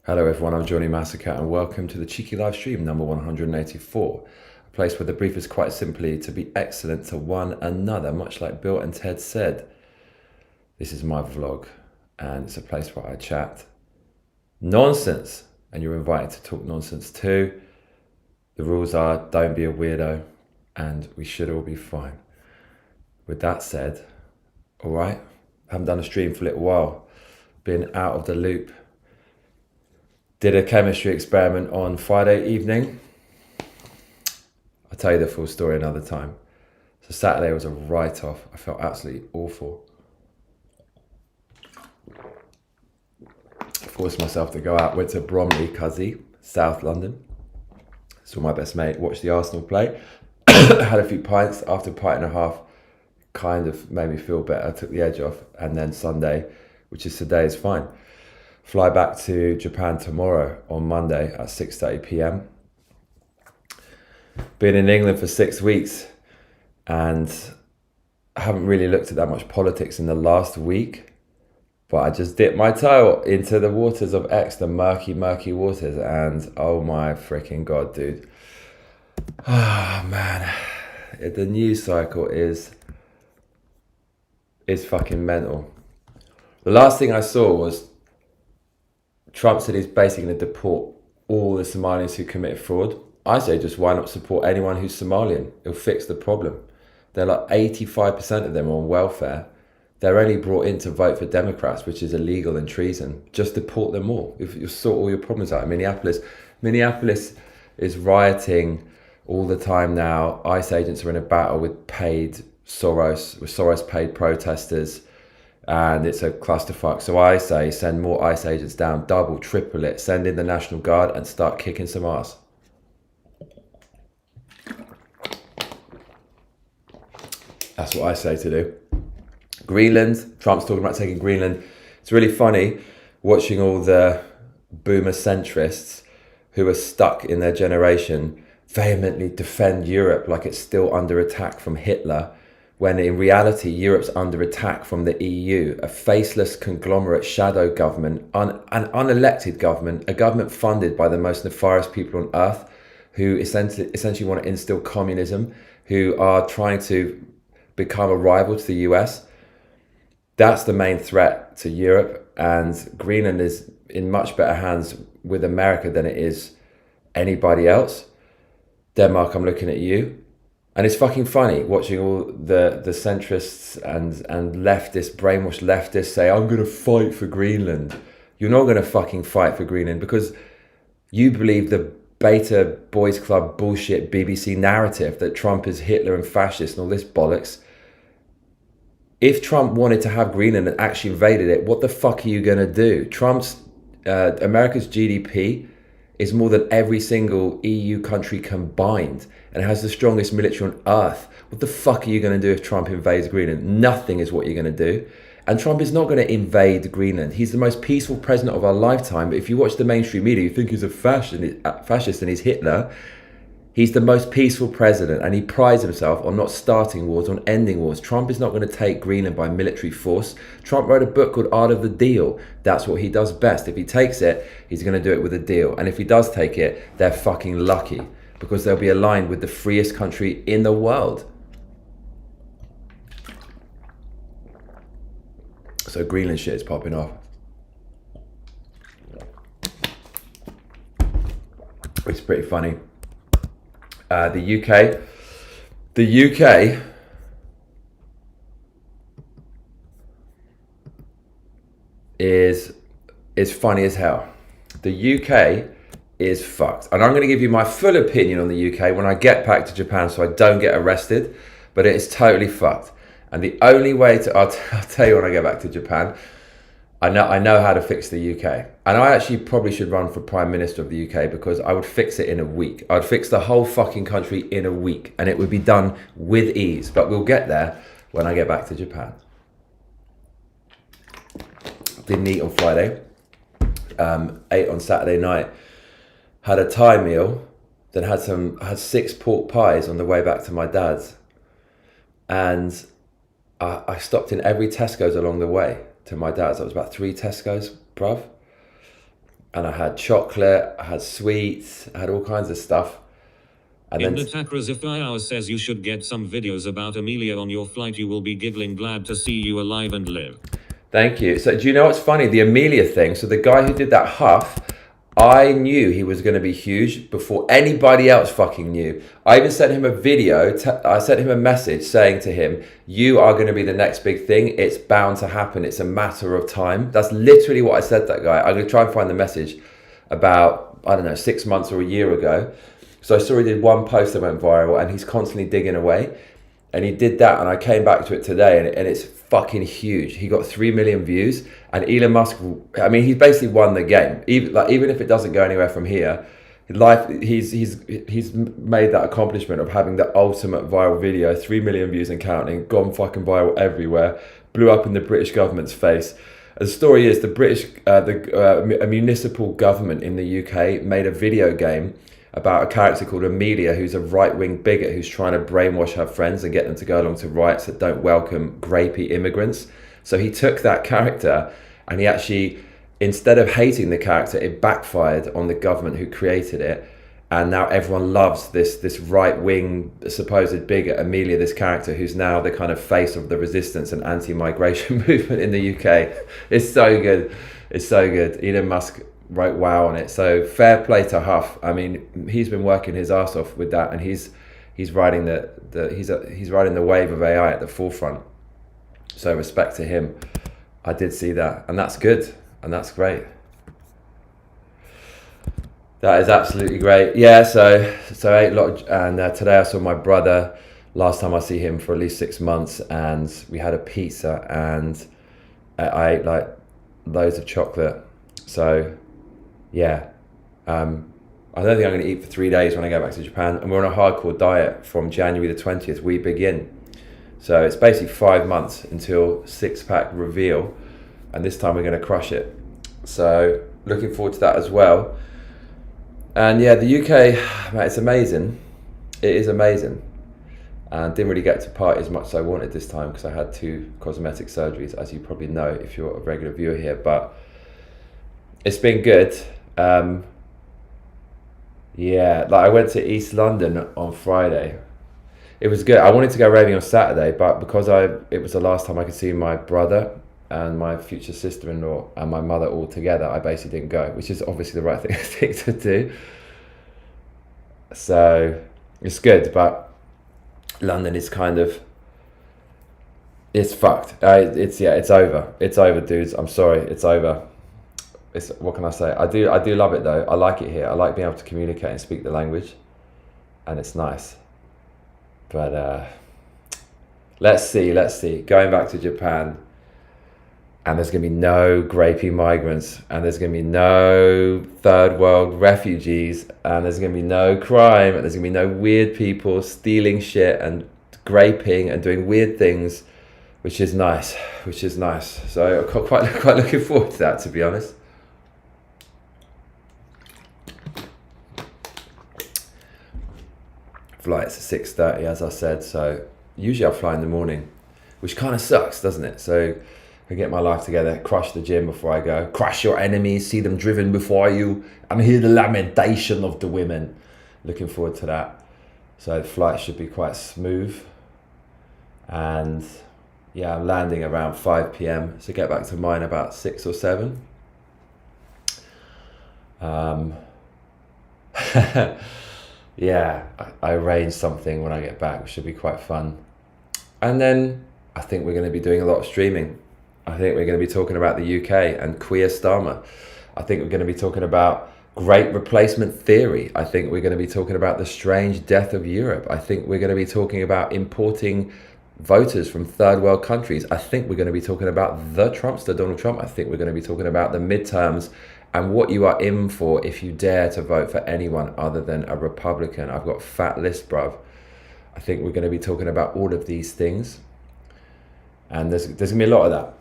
Hello everyone, I'm Johnny Massacre and welcome to the cheeky live stream number 184. A place where the brief is quite simply to be excellent to one another, much like Bill and Ted said. This is my vlog and it's a place where I chat nonsense and you're invited to talk nonsense too. The rules are don't be a weirdo and we should all be fine. With that said, alright, haven't done a stream for a little while, been out of the loop. Did a chemistry experiment on Friday evening. I'll tell you the full story another time. So Saturday was a write-off. I felt absolutely awful. Forced myself to go out. Went to Bromley, Cuzzy, South London. Saw my best mate watch the Arsenal play. Had a few pints. After a pint and a half, kind of made me feel better. Took the edge off. And then Sunday, which is today, is fine. Fly back to Japan tomorrow on Monday at 6:30 p.m. Been in England for 6 weeks and I haven't really looked at that much politics in the last week, but I just dipped my toe into the waters of X, the murky, murky waters, and oh my freaking God, dude. Oh man, the news cycle is fucking mental. The last thing I saw was Trump said he's basically going to deport all the Somalians who commit fraud. I say just why not support anyone who's Somalian? It'll fix the problem. They're like 85% of them are on welfare. They're only brought in to vote for Democrats, which is illegal and treason. Just deport them all. If you sort all your problems out in Minneapolis is rioting all the time now. ICE agents are in a battle with Soros paid protesters. And it's a clusterfuck. So I say send more ICE agents down, double, triple it, send in the National Guard and start kicking some ass. That's what I say to do. Greenland, Trump's talking about taking Greenland. It's really funny watching all the boomer centrists who are stuck in their generation vehemently defend Europe like it's still under attack from Hitler, when in reality, Europe's under attack from the EU, a faceless conglomerate shadow government, an unelected government, a government funded by the most nefarious people on earth, who essentially want to instill communism, who are trying to become a rival to the US. That's the main threat to Europe, and Greenland is in much better hands with America than it is anybody else. Denmark, I'm looking at you. And it's fucking funny watching all the centrists and leftists, brainwashed leftists say, I'm going to fight for Greenland. You're not going to fucking fight for Greenland because you believe the beta boys club bullshit BBC narrative that Trump is Hitler and fascist and all this bollocks. If Trump wanted to have Greenland and actually invaded it, what the fuck are you going to do? America's GDP is more than every single EU country combined and has the strongest military on earth. What the fuck are you going to do if Trump invades Greenland? Nothing is what you're going to do. And Trump is not going to invade Greenland. He's the most peaceful president of our lifetime. But if you watch the mainstream media, you think he's a fascist and he's Hitler. He's the most peaceful president and he prides himself on not starting wars, on ending wars. Trump is not going to take Greenland by military force. Trump wrote a book called Art of the Deal. That's what he does best. If he takes it, he's going to do it with a deal. And if he does take it, they're fucking lucky because they'll be aligned with the freest country in the world. So Greenland shit is popping off. It's pretty funny. The UK is funny as hell. The UK is fucked. And I'm going to give you my full opinion on the UK when I get back to Japan so I don't get arrested, but it is totally fucked. And the only way I'll tell you when I get back to Japan, I know how to fix the UK. And I actually probably should run for Prime Minister of the UK because I would fix it in a week. I'd fix the whole fucking country in a week and it would be done with ease. But we'll get there when I get back to Japan. Didn't eat on Friday. Ate on Saturday night. Had a Thai meal. Then had 6 pork pies on the way back to my dad's. And I stopped in every Tesco's along the way to my dad's. That was about 3 Tesco's, bruv. and I had chocolate, I had sweets, I had all kinds of stuff. And In then the Takras if hours says you should get some videos about Amelia on your flight. You will be giggling, glad to see you alive and live. Thank you. So do you know what's funny? The Amelia thing. So the guy who did that huff, I knew he was going to be huge before anybody else fucking knew. I even sent him a video. I sent him a message saying to him, you are going to be the next big thing. It's bound to happen. It's a matter of time. That's literally what I said to that guy. I'm going to try and find the message about, I don't know, 6 months or a year ago. So I saw he did one post that went viral and he's constantly digging away. And he did that and I came back to it today and it's fucking huge. He got 3 million views and Elon Musk, I mean, he's basically won the game. Even if it doesn't go anywhere from here, he's made that accomplishment of having the ultimate viral video, 3 million views and counting, gone fucking viral everywhere, blew up in the British government's face. The story is a municipal government in the UK made a video game about a character called Amelia, who's a right-wing bigot who's trying to brainwash her friends and get them to go along to riots that don't welcome grapey immigrants. So he took that character and he actually, instead of hating the character, it backfired on the government who created it. And now everyone loves this right-wing supposed bigot, Amelia, this character who's now the kind of face of the resistance and anti-migration movement in the UK. It's so good. It's so good. Elon Musk wrote wow on it. So fair play to Huff. I mean, he's been working his ass off with that, and he's riding he's riding the wave of AI at the forefront. So respect to him. I did see that, and that's good, and that's great. That is absolutely great. Yeah. So I ate a lot, and today I saw my brother. Last time I see him for at least 6 months, and we had a pizza, and I ate like loads of chocolate. So yeah, I don't think I'm going to eat for 3 days when I go back to Japan. And we're on a hardcore diet from January the 20th. We begin. So it's basically 5 months until 6-pack reveal. And this time we're going to crush it. So looking forward to that as well. And yeah, the UK, man, it's amazing. It is amazing. And didn't really get to party as much as I wanted this time because I had 2 cosmetic surgeries, as you probably know if you're a regular viewer here. But it's been good. Yeah, like I went to East London on Friday. It was good. I wanted to go raving on Saturday, but because it was the last time I could see my brother and my future sister-in-law and my mother all together, I basically didn't go, which is obviously the right thing to do. So it's good, but London is kind of, it's fucked. It's over. It's over, dudes. I'm sorry. It's over. What can I say? I do love it though. I like it here. I like being able to communicate and speak the language, and it's nice. But let's see. Going back to Japan, and there's gonna be no grapey migrants, and there's gonna be no third world refugees, and there's gonna be no crime, and there's gonna be no weird people stealing shit and graping and doing weird things, which is nice. So I'm quite looking forward to that, to be honest. Flight's at 6:30, as I said, so usually I fly in the morning, which kind of sucks, doesn't it? So I get my life together, crush the gym before I go, crush your enemies, see them driven before you, and hear the lamentation of the women. Looking forward to that. So the flight should be quite smooth, and yeah, I'm landing around 5 p.m, so get back to mine about 6 or 7. Yeah, I arranged something when I get back, which should be quite fun. And then I think we're going to be doing a lot of streaming. I think we're going to be talking about the UK and queer stama. I think we're going to be talking about great replacement theory. I think we're going to be talking about the strange death of Europe. I think we're going to be talking about importing voters from third world countries. I think we're going to be talking about the Trumpster, Donald Trump. I think we're going to be talking about the midterms and what you are in for if you dare to vote for anyone other than a Republican. I've got a fat list, bruv. I think we're going to be talking about all of these things. And there's going to be a lot of that.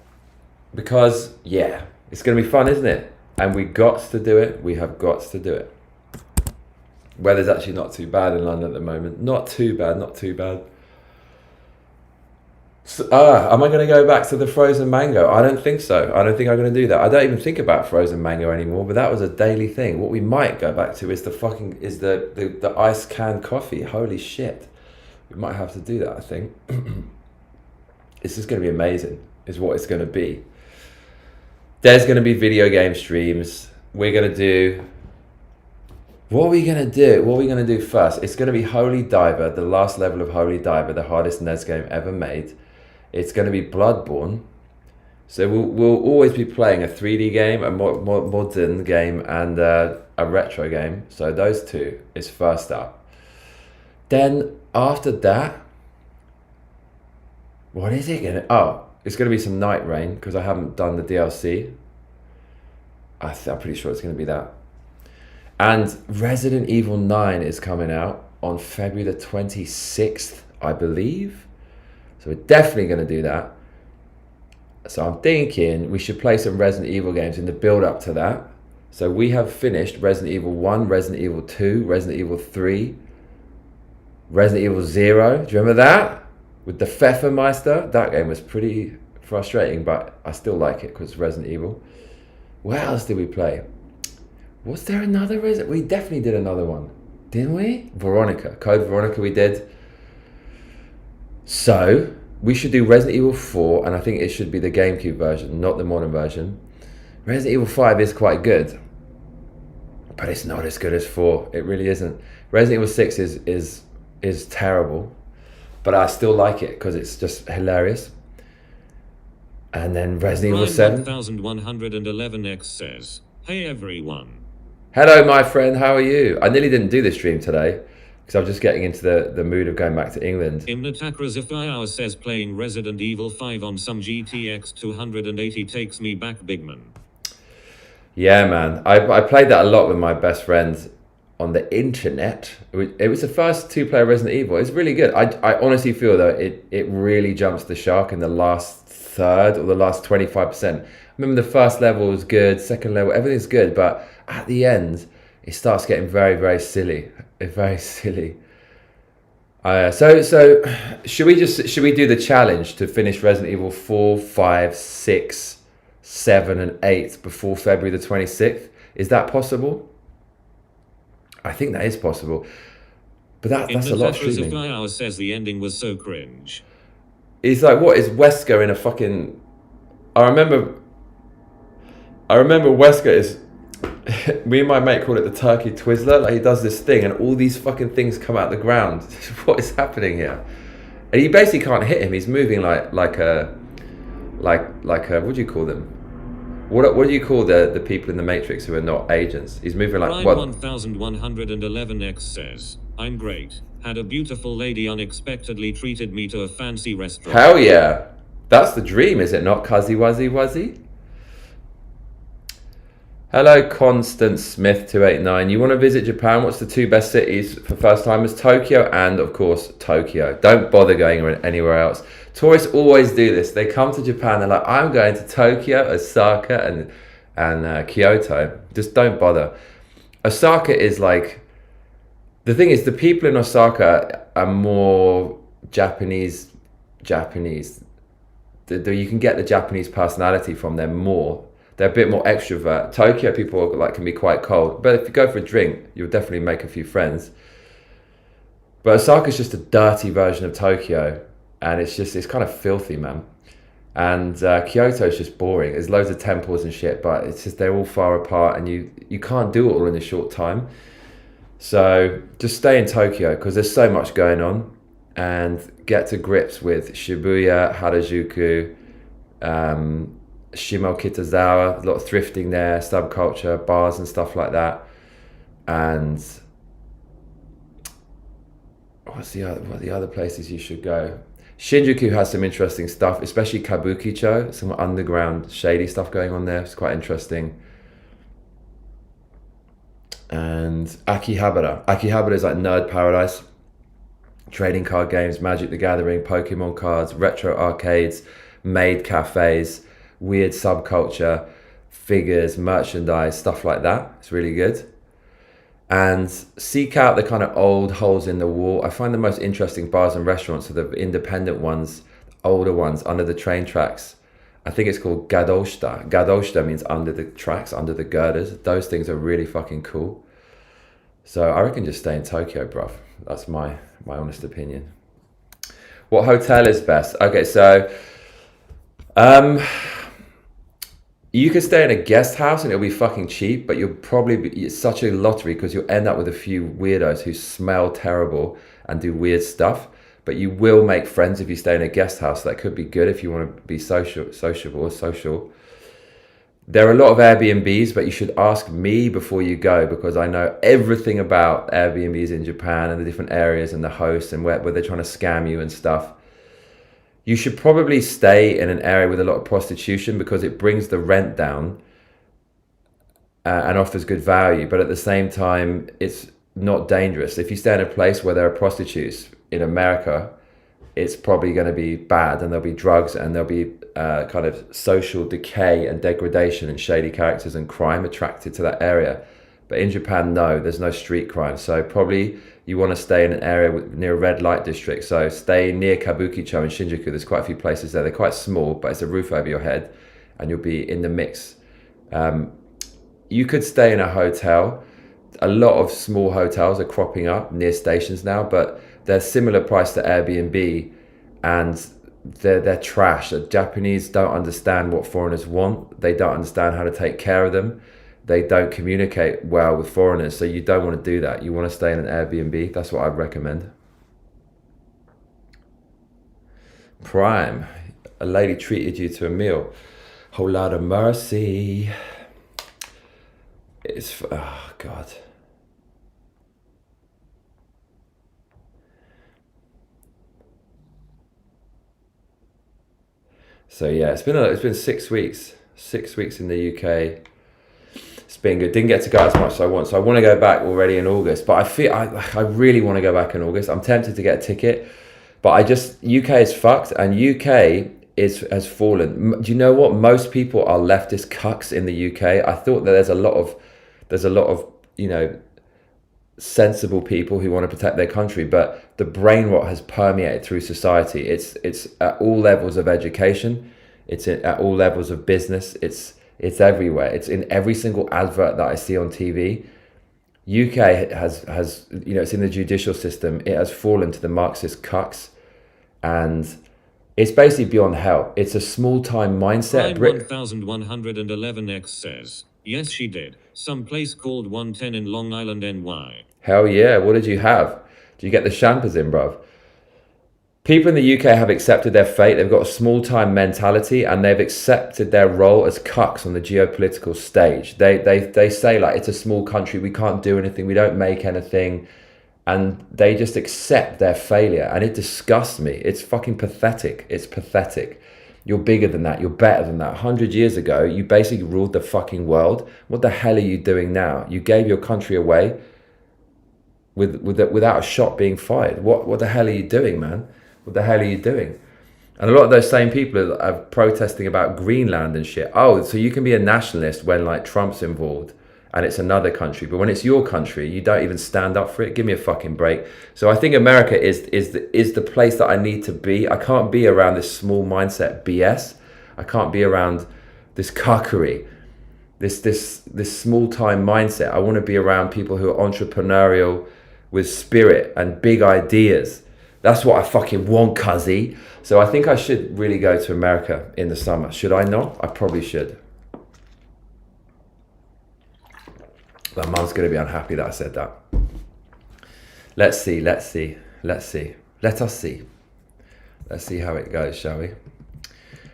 Because, yeah, it's going to be fun, isn't it? And we got to do it. We have got to do it. Weather's actually not too bad in London at the moment. Not too bad. So, am I going to go back to the frozen mango? I don't think so. I don't think I'm going to do that. I don't even think about frozen mango anymore, but that was a daily thing. What we might go back to is the ice can coffee. Holy shit. We might have to do that, I think. It's just going to be amazing, is what it's going to be. There's going to be video game streams. We're going to do... What are we going to do? What are we going to do first? It's going to be Holy Diver, the last level of Holy Diver, the hardest NES game ever made. It's going to be Bloodborne. So we'll always be playing a 3D game, a modern game, and a retro game. So those two is first up. Then after that, what is it going to... Oh, it's going to be some Nightreign, because I haven't done the DLC. I'm pretty sure it's going to be that. And Resident Evil 9 is coming out on February the 26th, I believe. So we're definitely going to do that. So I'm thinking we should play some Resident Evil games in the build up to that. So we have finished Resident Evil 1, Resident Evil 2, Resident Evil 3, Resident Evil 0. Do you remember that? With the Pfeffermeister? That game was pretty frustrating, but I still like it because it's Resident Evil. What else did we play? Was there another Resident? We definitely did another one, didn't we? Veronica, Code Veronica we did. So we should do Resident Evil 4, and I think it should be the GameCube version, not the modern version. Resident Evil 5 is quite good, but it's not as good as 4. It really isn't. Resident Evil 6 is terrible, but I still like it because it's just hilarious. And then Resident Evil 7. 1111X says, "Hey everyone. Hello, my friend. How are you? I nearly didn't do this stream today because I'm just getting into the mood of going back to England." Imnatakras Ifayar says playing Resident Evil 5 on some GTX 280 takes me back, Bigman. Yeah, man. I played that a lot with my best friends on the internet. It was the first two-player Resident Evil. It's really good. I honestly feel though it really jumps the shark in the last third or the last 25%. I remember the first level was good, second level, everything's good, but at the end, it starts getting very, very silly. It's very silly. So should we do the challenge to finish Resident Evil 4, 5, 6, 7, and 8 before February the 26th? Is that possible? I think that is possible. But that's a lot of streaming. Ifayar says the ending was so cringe. It's like, what is Wesker in a fucking... I remember Wesker is... Me and my mate call it the turkey Twizzler. Like, he does this thing and all these fucking things come out the ground. What is happening here? And you basically can't hit him. He's moving like a what do you call them? What do you call the people in the Matrix who are not agents? He's moving like what? 1111X says, "I'm great. Had a beautiful lady unexpectedly treated me to a fancy restaurant." Hell yeah. That's the dream, is it not? Cuzzy Wuzzy Wuzzy? Hello, Constant Smith 289. You want to visit Japan? What's the two best cities for first timers? Tokyo and, of course, Tokyo. Don't bother going anywhere else. Tourists always do this. They come to Japan, they're like, I'm going to Tokyo, Osaka, and Kyoto. Just don't bother. Osaka is like... The thing is, the people in Osaka are more Japanese. You can get the Japanese personality from them more. They're a bit more extrovert. Tokyo people can be quite cold, but if you go for a drink, you'll definitely make a few friends. But Osaka's just a dirty version of Tokyo, and it's kind of filthy, man. And Kyoto's just boring. There's loads of temples and shit, but it's just they're all far apart, and you can't do it all in a short time. So just stay in Tokyo because there's so much going on, and get to grips with Shibuya, Harajuku, Shimokitazawa, a lot of thrifting there, subculture, bars and stuff like that. And what are the other places you should go? Shinjuku has some interesting stuff, especially Kabukicho, some underground shady stuff going on there. It's quite interesting. And Akihabara is like nerd paradise. Trading card games, Magic the Gathering, Pokemon cards, retro arcades, maid cafes, weird subculture, figures, merchandise, stuff like that. It's really good. And seek out the kind of old holes in the wall. I find the most interesting bars and restaurants are the independent ones, older ones under the train tracks. I think it's called gadoshta. Gadoshta means under the tracks, under the girders. Those things are really fucking cool. So I reckon just stay in Tokyo, bruv. That's my honest opinion. What hotel is best? Okay, so you can stay in a guest house and it'll be fucking cheap, but you'll probably be, it's such a lottery because you'll end up with a few weirdos who smell terrible and do weird stuff. But you will make friends if you stay in a guest house. That could be good if you want to be social. There are a lot of Airbnbs, but you should ask me before you go because I know everything about Airbnbs in Japan and the different areas and the hosts and where they're trying to scam you and stuff. You should probably stay in an area with a lot of prostitution because it brings the rent down and offers good value. But at the same time, it's not dangerous. If you stay in a place where there are prostitutes in America, it's probably going to be bad and there'll be drugs and there'll be kind of social decay and degradation and shady characters and crime attracted to that area. But in Japan, no, there's no street crime. So probably you want to stay in an area near a red light district. So stay near Kabukicho in Shinjuku. There's quite a few places there. They're quite small, but it's a roof over your head and you'll be in the mix. You could stay in a hotel. A lot of small hotels are cropping up near stations now, but they're similar price to Airbnb and they're trash. The Japanese don't understand what foreigners want. They don't understand how to take care of them. They don't communicate well with foreigners, so you don't want to do that. You want to stay in an Airbnb. That's what I'd recommend. Prime, a lady treated you to a meal. Whole lot of mercy. It's, oh God. So yeah, it's been 6 weeks. 6 weeks in the UK. It's been good. Didn't get to go as much as I want. So I want to go back already in August. But I feel I really want to go back in August. I'm tempted to get a ticket. But UK is fucked and UK has fallen. Do you know what? Most people are leftist cucks in the UK. I thought that there's a lot of, you know, sensible people who want to protect their country, but the brain rot has permeated through society. It's at all levels of education. It's at all levels of business. It's everywhere. It's in every single advert that I see on TV. UK has you know, it's in the judicial system. It has fallen to the Marxist cucks, and it's basically beyond hell. It's a small-time mindset. 1111X says, yes, she did. Some place called 110 in Long Island, NY. Hell yeah. What did you have? Did you get the champers in, bruv? People in the UK have accepted their fate. They've got a small-time mentality and they've accepted their role as cucks on the geopolitical stage. They say, like, it's a small country. We can't do anything. We don't make anything. And they just accept their failure. And it disgusts me. It's fucking pathetic. It's pathetic. You're bigger than that. You're better than that. 100 years ago, you basically ruled the fucking world. What the hell are you doing now? You gave your country away without a shot being fired. What the hell are you doing, man? What the hell are you doing? And a lot of those same people are protesting about Greenland and shit. Oh, so you can be a nationalist when, like, Trump's involved and it's another country, but when it's your country, you don't even stand up for it. Give me a fucking break. So I think America is the place that I need to be. I can't be around this small mindset BS. I can't be around this cuckery, this small time mindset. I want to be around people who are entrepreneurial with spirit and big ideas. That's what I fucking want, cuzzy. So I think I should really go to America in the summer. Should I not? I probably should. My mum's going to be unhappy that I said that. Let's see. Let us see. Let's see how it goes, shall we?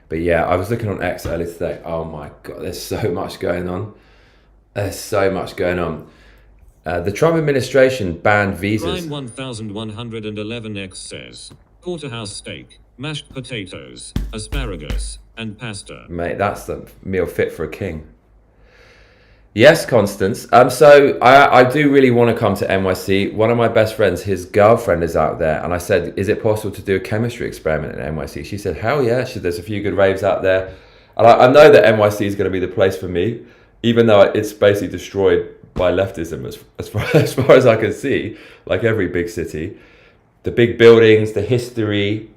But yeah, I was looking on X earlier today. Oh my God, there's so much going on. The Trump administration banned visas. Prime 1111X says, porterhouse steak, mashed potatoes, asparagus, and pasta. Mate, that's the meal fit for a king. Yes, Constance. So I do really want to come to NYC. One of my best friends, his girlfriend is out there. And I said, is it possible to do a chemistry experiment in NYC? She said, hell yeah. There's a few good raves out there. And I know that NYC is going to be the place for me, even though it's basically destroyed by leftism as far as I can see, like every big city. The big buildings, the history.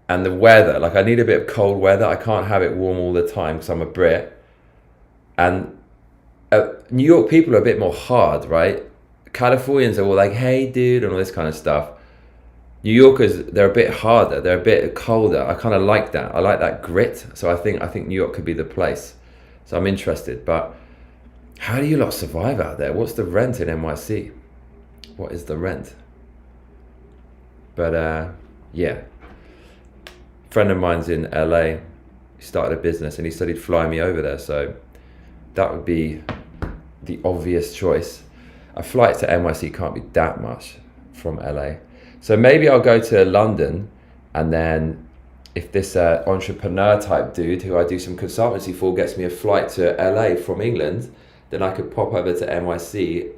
and the weather, like I need a bit of cold weather. I can't have it warm all the time because I'm a Brit. And New York people are a bit more hard, right? Californians are all like, hey dude, and all this kind of stuff. New Yorkers, they're a bit harder, they're a bit colder. I kind of like that. I like that grit. So I think New York could be the place. So I'm interested. But how do you lot survive out there? What's the rent in NYC? What is the rent? But yeah. A friend of mine's in LA. He started a business and he said he'd fly me over there. So that would be the obvious choice. A flight to NYC can't be that much from LA. So maybe I'll go to London, and then if this entrepreneur type dude who I do some consultancy for gets me a flight to LA from England, then I could pop over to NYC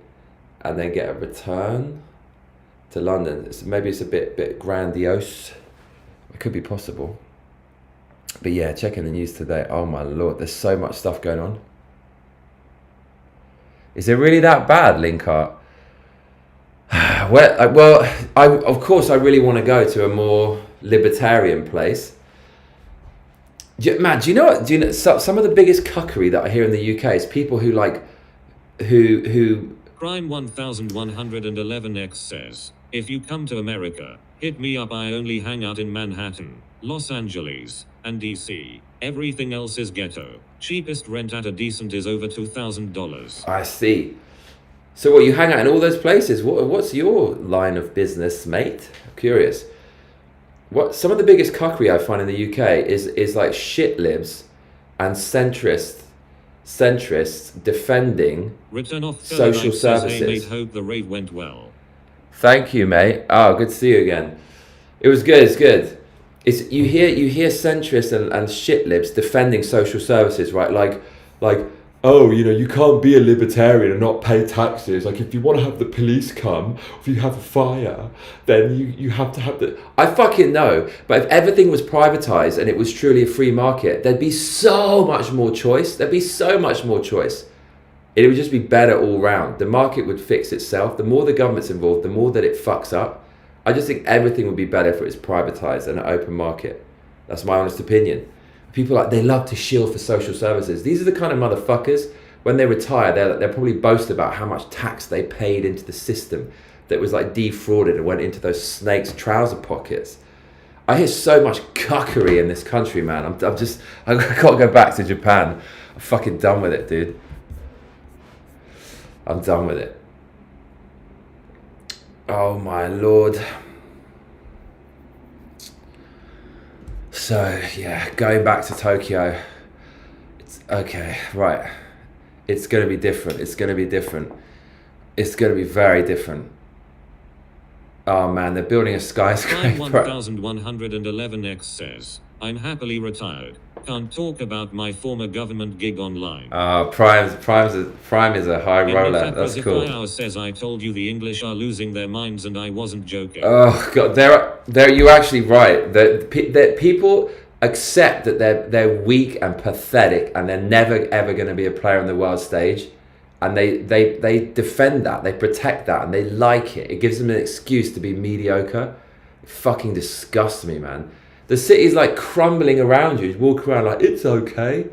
and then get a return to London. Maybe it's a bit grandiose. It could be possible. But yeah, checking the news today. Oh my Lord, there's so much stuff going on. Is it really that bad, Linkart? Well, of course I really want to go to a more libertarian place. Man, do you know what? Some of the biggest cuckery that I hear in the UK is people who like, who. Crime 1111X says, if you come to America, hit me up. I only hang out in Manhattan, Los Angeles, and DC. Everything else is ghetto. Cheapest rent at a decent is over $2,000. I see. So what, you hang out in all those places? What's your line of business, mate? I'm curious. What some of the biggest cuckery I find in the UK is like shit libs and centrists defending Return off social services. Hey mate, hope the rave went well. Thank you, mate. Oh, good to see you again. It was good. It's good. It's you hear centrists and shit libs defending social services, right? Like. Oh, you know, you can't be a libertarian and not pay taxes. Like, if you want to have the police come, if you have a fire, then you have to have the... I fucking know. But if everything was privatized and it was truly a free market, there'd be so much more choice. There'd be so much more choice. It would just be better all round. The market would fix itself. The more the government's involved, the more that it fucks up. I just think everything would be better if it was privatized and an open market. That's my honest opinion. People they love to shield for social services. These are the kind of motherfuckers, when they retire, they'll probably boast about how much tax they paid into the system that was like defrauded and went into those snakes' trouser pockets. I hear so much cuckery in this country, man. I've got to go back to Japan. I'm fucking done with it, dude. I'm done with it. Oh my Lord. So yeah, going back to Tokyo, it's okay, right. It's going to be different. It's going to be different. It's going to be very different. Oh man, they're building a skyscraper. 1111X says, I'm happily retired. Can't talk about my former government gig online. Prime is a high roller. That's cool. Hour says, I told you the English are losing their minds, and I wasn't joking. Oh god, there you're actually right. That people accept that they're weak and pathetic, and they're never ever going to be a player on the world stage, and they defend that, they protect that, and they like it. It gives them an excuse to be mediocre. It fucking disgusts me, man. The city's like crumbling around you. You walk around like, it's okay.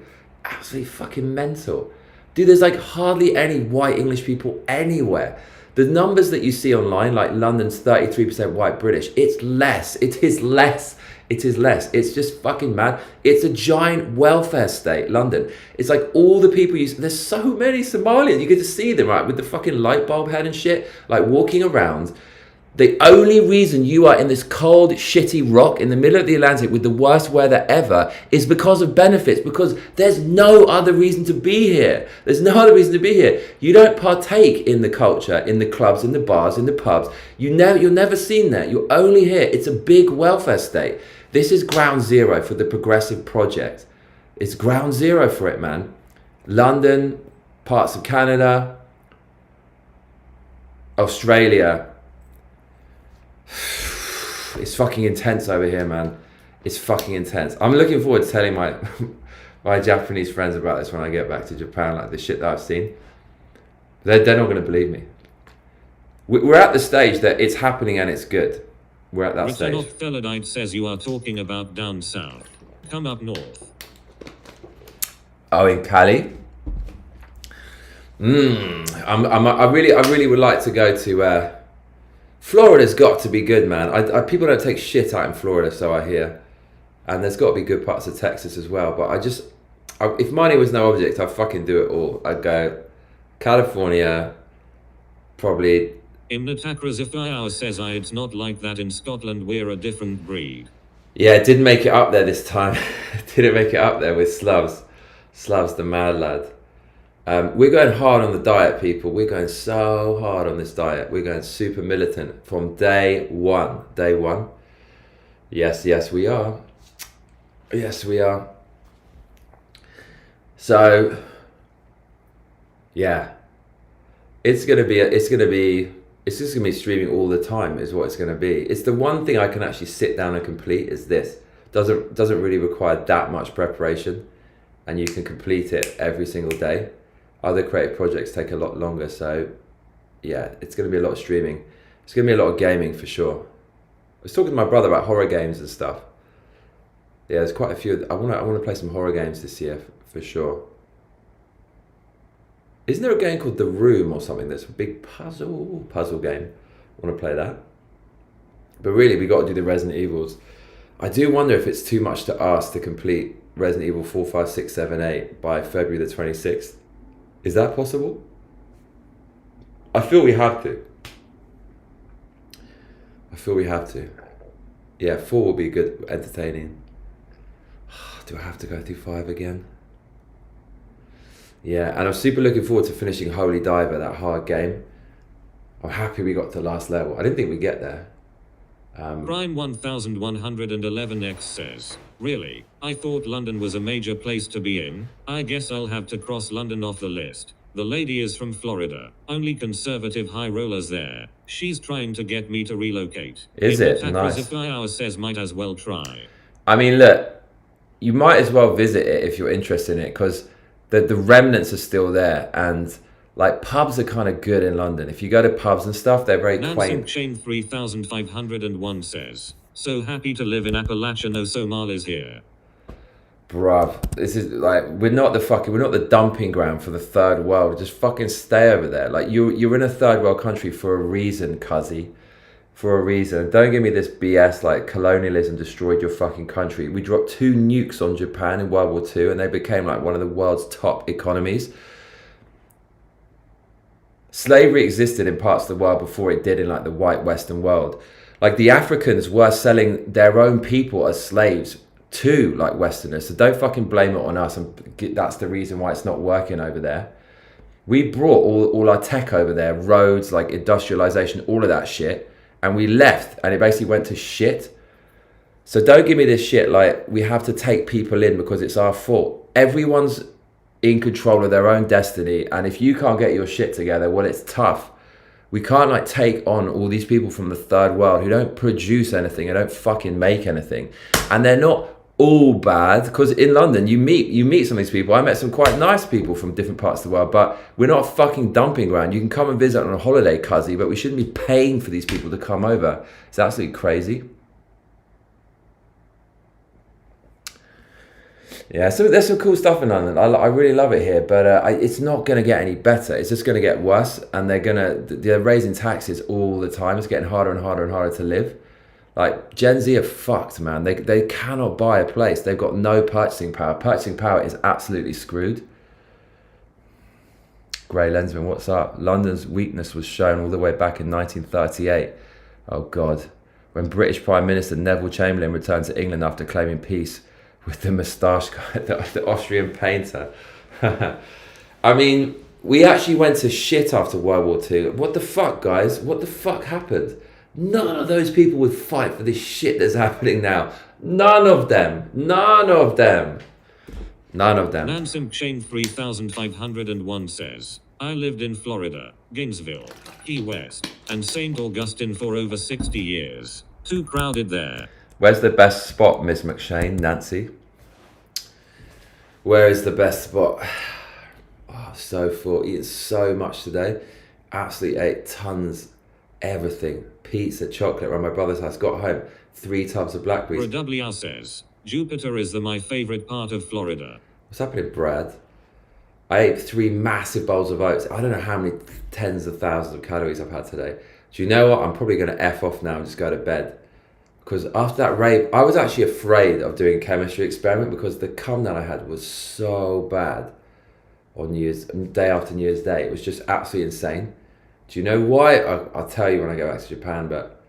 Absolutely fucking mental. Dude, there's like hardly any white English people anywhere. The numbers that you see online, like London's 33% white British, it's less. It is less. It is less. It's just fucking mad. It's a giant welfare state, London. It's like all the people there's so many Somalians. You get to see them, right, with the fucking light bulb head and shit, like walking around. The only reason you are in this cold, shitty rock in the middle of the Atlantic with the worst weather ever is because of benefits, because there's no other reason to be here. There's no other reason to be here. You don't partake in the culture, in the clubs, in the bars, in the pubs. You're never seen there. You're only here. It's a big welfare state. This is ground zero for the progressive project. It's ground zero for it, man. London, parts of Canada, Australia. It's fucking intense over here, man. It's fucking intense. I'm looking forward to telling my Japanese friends about this when I get back to Japan, like the shit that I've seen. They're not going to believe me. We're at the stage that it's happening and it's good. We're at that Return off stage. Felladite says you are talking about down south. Come up north. Oh, in Cali. I really would like to go to. Florida's got to be good, man. People don't take shit out in Florida, so I hear, and there's got to be good parts of Texas as well. But if money was no object, I'd fucking do it all. I'd go California, probably. Imnatacrazifio says it's not like that in Scotland. We're a different breed. Yeah, it didn't make it up there this time. Didn't make it up there with Slavs. Slavs the mad lad. We're going hard on the diet, people. We're going so hard on this diet. We're going super militant from day one. Day one. Yes, we are. Yes, we are. So, yeah, it's just gonna be streaming all the time. Is what it's gonna be. It's the one thing I can actually sit down and complete. Is this doesn't really require that much preparation, and you can complete it every single day. Other creative projects take a lot longer, so yeah, it's gonna be a lot of streaming. It's gonna be a lot of gaming for sure. I was talking to my brother about horror games and stuff. Yeah, there's quite a few. I wanna play some horror games this year for sure. Isn't there a game called The Room or something that's a big puzzle game? I want to play that. But really, we got to do the Resident Evils. I do wonder if it's too much to ask to complete Resident Evil 4, 5, 6, 7, 8 by February the 26th. Is that possible? I feel we have to. Yeah, 4 will be good, entertaining. Do I have to go through 5 again? Yeah, and I'm super looking forward to finishing Holy Diver, that hard game. I'm happy we got to the last level. I didn't think we'd get there. Prime 1111X says, really? I thought London was a major place to be in. I guess I'll have to cross London off the list. The lady is from Florida. Only conservative high rollers there. She's trying to get me to relocate. Is it? Nice. If says might as well try. I mean, look, you might as well visit it if you're interested in it, because the remnants are still there, and like pubs are kind of good in London. If you go to pubs and stuff, they're very quaint. Chain 3501 says, so happy to live in Appalachia, no Somalis here. Bruv, this is like, we're not the dumping ground for the third world. Just fucking stay over there. Like you're in a third world country for a reason, cuzzy. For a reason. Don't give me this BS like colonialism destroyed your fucking country. We dropped 2 nukes on Japan in World War II and they became like one of the world's top economies. Slavery existed in parts of the world before it did in like the white Western world. Like the Africans were selling their own people as slaves to like Westerners. So don't fucking blame it on us, and that's the reason why it's not working over there. We brought all our tech over there, roads, like industrialization, all of that shit. And we left and it basically went to shit. So don't give me this shit like we have to take people in because it's our fault. Everyone's in control of their own destiny. And if you can't get your shit together, well, it's tough. We can't like take on all these people from the third world who don't produce anything and don't fucking make anything. And they're not all bad, because in London you meet some of these people. I met some quite nice people from different parts of the world, but we're not a fucking dumping ground. You can come and visit on a holiday, cuzzy, but we shouldn't be paying for these people to come over. It's absolutely crazy. Yeah, so there's some cool stuff in London. I really love it here, but it's not going to get any better. It's just going to get worse, and they're raising taxes all the time. It's getting harder and harder and harder to live. Like, Gen Z are fucked, man. They cannot buy a place. They've got no purchasing power. Purchasing power is absolutely screwed. Grey Lensman, what's up? London's weakness was shown all the way back in 1938. Oh, God. When British Prime Minister Neville Chamberlain returned to England after claiming peace with the moustache guy, the Austrian painter. I mean, we actually went to shit after World War II. What the fuck, guys? What the fuck happened? None of those people would fight for this shit that's happening now. None of them. Nansim Chain 3501 says, I lived in Florida, Gainesville, Key West, and St. Augustine for over 60 years. Too crowded there. Where's the best spot, Miss McShane, Nancy? Where is the best spot? Oh, so full. Eating so much today. Absolutely ate everything. Pizza, chocolate, around my brother's house. Got home, 3 tubs of blackberries. WR says, Jupiter is my favorite part of Florida. What's happening, Brad? I ate 3 massive bowls of oats. I don't know how many tens of thousands of calories I've had today. Do you know what? I'm probably going to F off now and just go to bed. Because after that rave, I was actually afraid of doing a chemistry experiment because the cum that I had was so bad on day after New Year's Day. It was just absolutely insane. Do you know why? I'll tell you when I go back to Japan, but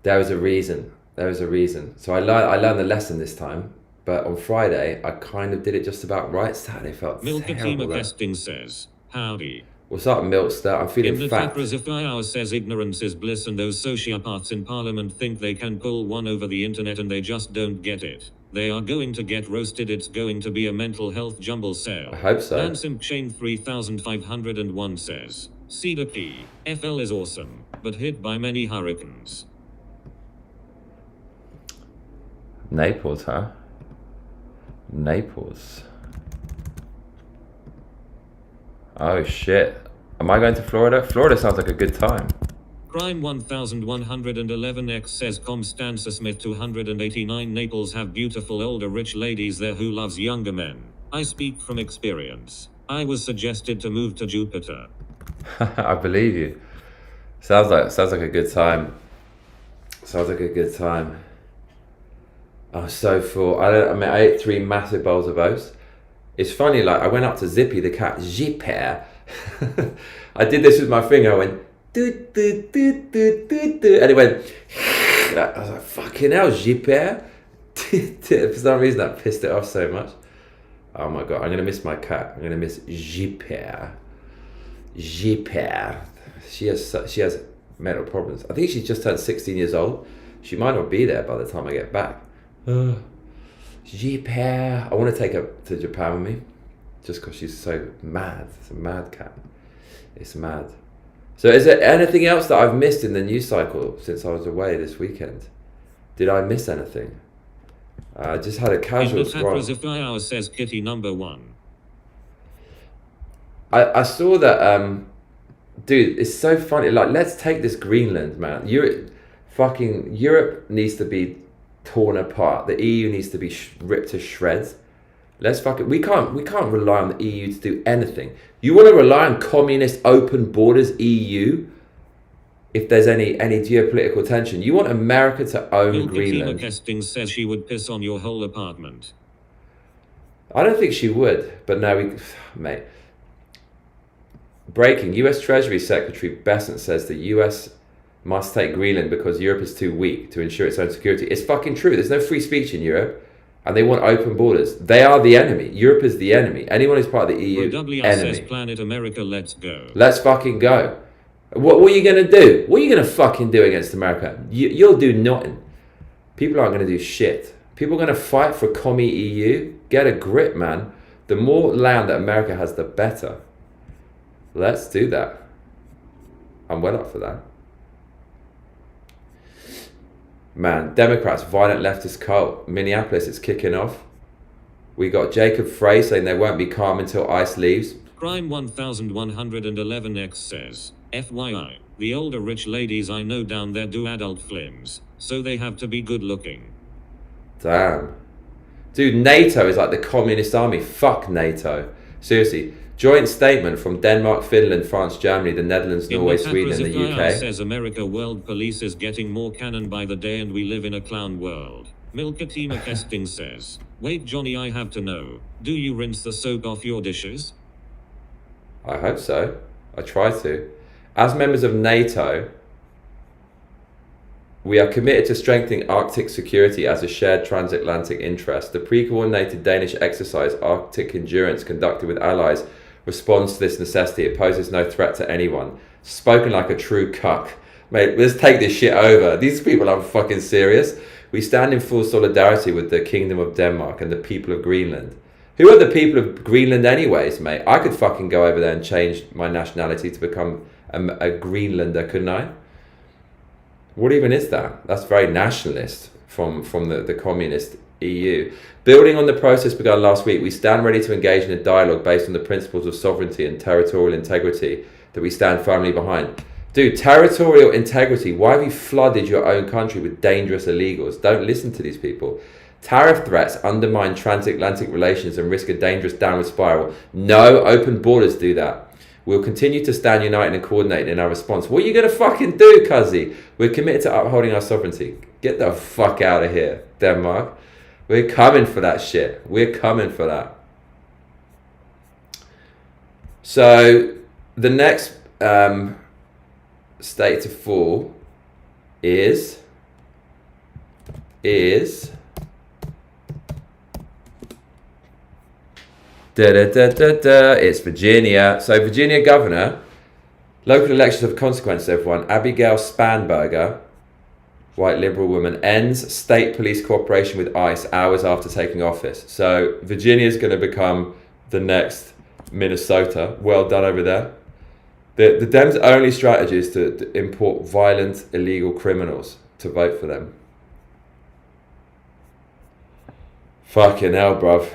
there was a reason. There was a reason. So I learned the lesson this time. But on Friday, I kind of did it just about right. Saturday felt terrible. Milkatima Casting says, howdy. What's up, Milkster? I'm feeling fat. Imnafakrazafai says ignorance is bliss and those sociopaths in parliament think they can pull one over the internet and they just don't get it. They are going to get roasted. It's going to be a mental health jumble sale. I hope so. Ransom Chain 3501 says, Cedar Key, FL is awesome, but hit by many hurricanes. Naples, huh? Naples. Oh shit. Am I going to Florida? Florida sounds like a good time. Crime 1111X says Constanza Smith 289 Naples have beautiful older rich ladies there who loves younger men. I speak from experience. I was suggested to move to Jupiter. I believe you. Sounds like a good time. Sounds like a good time. I'm so full. I ate 3 massive bowls of oats. It's funny, like I went up to Zippy the cat. Zipper. I did this with my finger. I went do do do do do do, and it went. I was like, fucking hell, Zipper. For some reason, that pissed it off so much. Oh my god, I'm gonna miss my cat. I'm gonna miss Zipper. Zipper. She has mental problems. I think she's just turned 16 years old. She might not be there by the time I get back. Zipper. I want to take her to Japan with me, just because she's so mad. It's a mad cat. It's mad. So is there anything else that I've missed in the news cycle since I was away this weekend? Did I miss anything? I just had a casual scroll. Says Kitty number 1. I saw that, dude, it's so funny. Like, let's take this Greenland, man. Europe needs to be torn apart. The EU needs to be ripped to shreds. We can't rely on the EU to do anything. You want to rely on communist open borders EU if there's any geopolitical tension? You want America to own Greenland? Kesting says she would piss on your whole apartment. I don't think she would, but no, mate. Breaking: U.S. Treasury Secretary Bessent says the U.S. must take Greenland because Europe is too weak to ensure its own security. It's fucking true. There's no free speech in Europe, and they want open borders. They are the enemy. Europe is the enemy. Anyone who's part of the EU, enemy. Says Planet America, let's go. Let's fucking go. What are you gonna do? What are you gonna fucking do against America? You'll do nothing. People aren't gonna do shit. People are gonna fight for commie EU. Get a grip, man. The more land that America has, the better. Let's do that. I'm well up for that. Man, Democrats, violent leftist cult. Minneapolis, it's kicking off. We got Jacob Frey saying they won't be calm until ICE leaves. Crime 1111X says, FYI, the older rich ladies I know down there do adult films, so they have to be good looking. Damn. Dude, NATO is like the communist army. Fuck NATO. Seriously. Joint statement from Denmark, Finland, France, Germany, the Netherlands, Norway, Sweden, and the UK. Says America world police is getting more canon by the day and we live in a clown world. Milkatima Kesting says, wait Johnny, I have to know, do you rinse the soap off your dishes? I hope so. I try to. As members of NATO, we are committed to strengthening Arctic security as a shared transatlantic interest. The pre-coordinated Danish exercise Arctic Endurance conducted with allies responds to this necessity. It poses no threat to anyone. Spoken like a true cuck. Mate, let's take this shit over. These people are fucking serious. We stand in full solidarity with the Kingdom of Denmark and the people of Greenland. Who are the people of Greenland anyways, mate? I could fucking go over there and change my nationality to become a Greenlander, couldn't I? What even is that? That's very nationalist from the communist EU. Building on the process begun last week, we stand ready to engage in a dialogue based on the principles of sovereignty and territorial integrity that we stand firmly behind. Dude, territorial integrity. Why have you flooded your own country with dangerous illegals? Don't listen to these people. Tariff threats undermine transatlantic relations and risk a dangerous downward spiral. No, open borders do that. We'll continue to stand united and coordinated in our response. What are you going to fucking do, cuzzy? We're committed to upholding our sovereignty. Get the fuck out of here, Denmark. We're coming for that shit. We're coming for that. So, the next state to fall is it's Virginia. So Virginia governor, local elections have consequences, everyone. Abigail Spanberger, white liberal woman, ends state police cooperation with ICE hours after taking office. So Virginia is going to become the next Minnesota. Well done over there. The Dems' only strategy is to import violent, illegal criminals to vote for them. Fucking hell, bruv.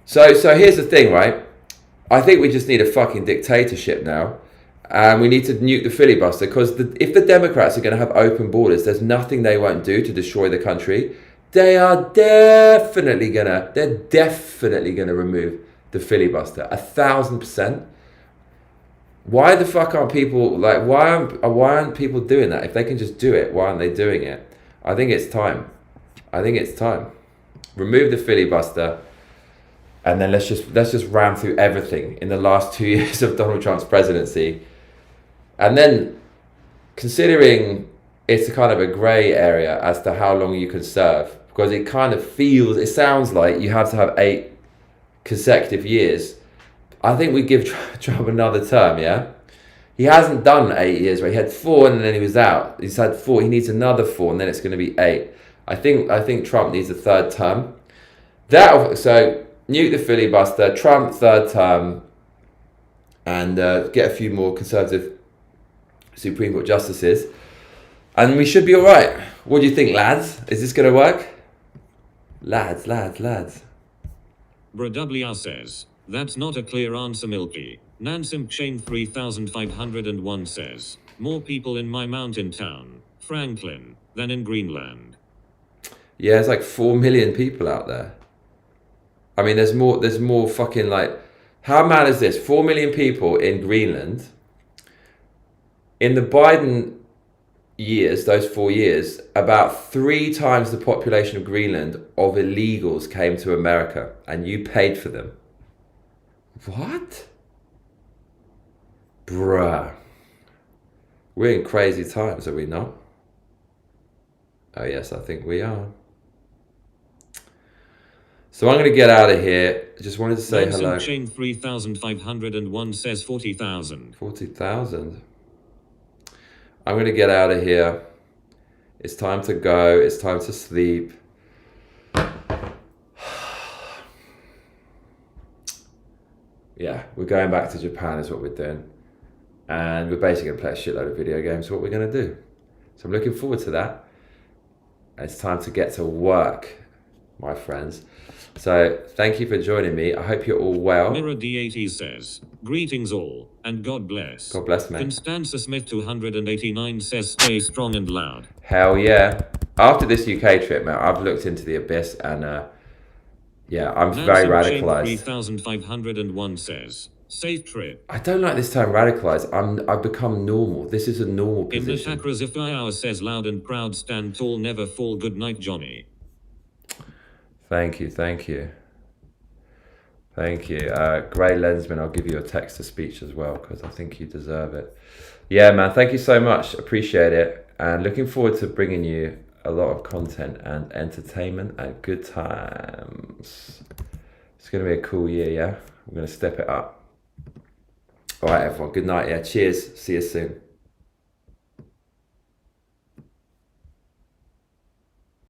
So here's the thing, right? I think we just need a fucking dictatorship now. And we need to nuke the filibuster, because if the Democrats are going to have open borders, there's nothing they won't do to destroy the country. They're definitely gonna remove the filibuster, 1,000%. Why the fuck aren't people like? Why aren't people doing that? If they can just do it, why aren't they doing it? I think it's time. Remove the filibuster, and then let's just ram through everything in the last 2 years of Donald Trump's presidency, and then considering it's a kind of a grey area as to how long you can serve, because it sounds like you have to have 8 consecutive years. I think we give Trump another term, yeah? He hasn't done 8 years, right? He had 4 and then he was out. He's had 4, he needs another 4 and then it's going to be 8. I think Trump needs a 3rd term. So, nuke the filibuster, Trump 3rd term, and get a few more conservative Supreme Court justices. And we should be all right. What do you think, lads? Is this going to work? Lads. BrWR says, that's not a clear answer, Milky. Nansim Chain 3501 says, more people in my mountain town, Franklin, than in Greenland. Yeah, there's like 4 million people out there. I mean, there's more fucking like, how mad is this? 4 million people in Greenland. In the Biden years, those 4 years, about 3 times the population of Greenland of illegals came to America, and you paid for them. What? Bruh. We're in crazy times, are we not? Oh yes, I think we are. So I'm going to get out of here. I just wanted to say hello. Chain 3501 says 40,000. 40,000. I'm going to get out of here. It's time to go. It's time to sleep. Yeah, we're going back to Japan is what we're doing. And we're basically going to play a shitload of video games. What we're going to do. So I'm looking forward to that. And it's time to get to work, my friends. So thank you for joining me. I hope you're all well. Mirror D80 says, greetings all, and God bless. God bless, mate. Constanza Smith 289 says, stay strong and loud. Hell yeah. After this UK trip, man, I've looked into the abyss and yeah, I'm very radicalized. 3501 says, safe trip. I don't like this term radicalized. I've become normal. This is a normal position. In the chakras, if I says loud and proud, stand tall, never fall. Good night, Johnny. Thank you. Grey Lensman, I'll give you a text-to-speech as well, because I think you deserve it. Yeah, man, thank you so much. Appreciate it. And looking forward to bringing you a lot of content and entertainment and good times. It's going to be a cool year, yeah? We're going to step it up. All right, everyone. Good night, yeah? Cheers. See you soon.